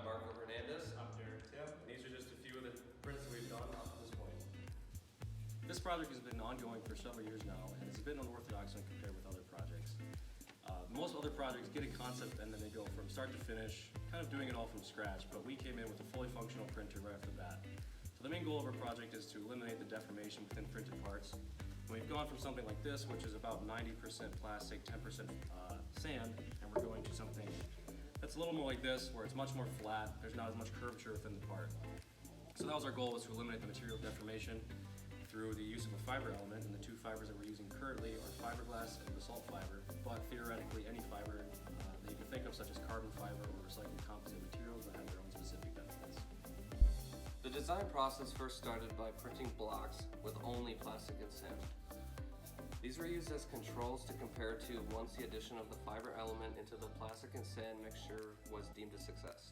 Marco Hernandez. I'm Derek Tim. And these are just a few of the prints that we've done up to this point. This project has been ongoing for several years now, and it's a bit unorthodox when compared with other projects. Most other projects get a concept and then they go from start to finish, kind of doing it all from scratch, but we came in with a fully functional printer right off the bat. So the main goal of our project is to eliminate the deformation within printed parts. And we've gone from something like this, which is about 90% plastic, 10% sand, and we're going to something that's a little more like this, where it's much more flat, there's not as much curvature within the part. So that was our goal, was to eliminate the material deformation through the use of a fiber element, and the two fibers that we're using currently are fiberglass and basalt fiber, but theoretically any fiber that you can think of, such as carbon fiber or recycled composite materials that have their own specific benefits. The design process first started by printing blocks with only plastic and sand. These were used as controls to compare to once the addition of the fiber element into the plastic and sand mixture was deemed a success.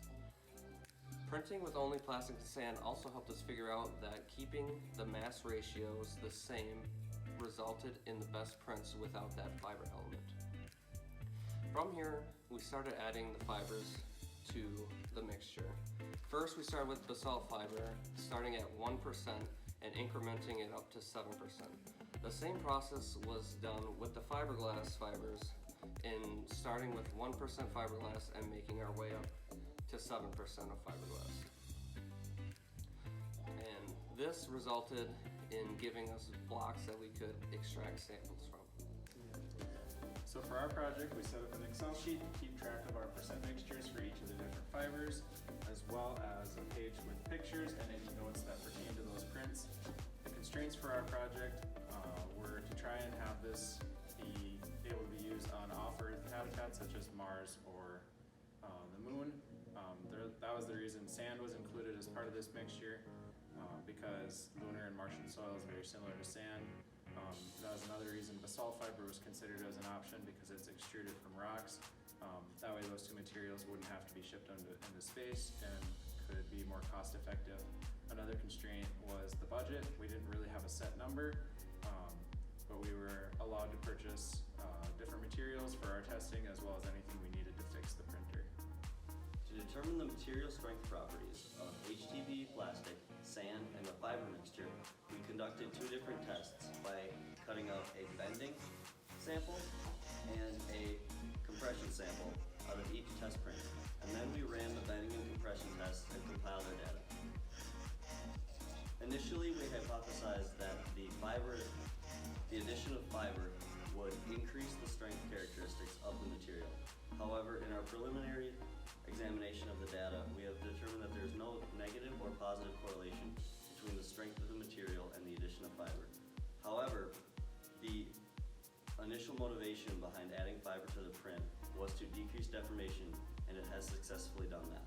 Printing with only plastic and sand also helped us figure out that keeping the mass ratios the same resulted in the best prints without that fiber element. From here, we started adding the fibers to the mixture. First, we started with basalt fiber, starting at 1% and incrementing it up to 7%. The same process was done with the fiberglass fibers, in starting with 1% fiberglass and making our way up to 7% of fiberglass. And this resulted in giving us blocks that we could extract samples from. So for our project, we set up an Excel sheet to keep track of our percent mixtures for each of the different fibers, as well as a page with pictures and any notes that pertain to those prints. The constraints for our project were to try and have this be able to be used on off-Earth habitats such as Mars or the Moon. That was the reason sand was included as part of this mixture, because lunar and Martian soil is very similar to sand. That was another reason basalt fiber was considered as an option, because it's extruded from rocks. That way those two materials wouldn't have to be shipped into space and could be more cost effective. Another constraint was the budget. We didn't really have a set number, but we were allowed to purchase different materials for our testing, as well as anything we needed to fix the printer. To determine the material strength properties of HTV plastic, sand, and the fiber mixture, we conducted two different tests by cutting out a bending sample and a compression sample out of each test print. And then we ran the bending and compression tests and compiled our data. Initially, we hypothesized that the addition of fiber would increase the strength characteristics of the material. However, in our preliminary examination of the data, we have determined that there is no negative or positive correlation between the strength of the material and the addition of fiber. However, the initial motivation behind adding fiber to the print was to decrease deformation, and it has successfully done that.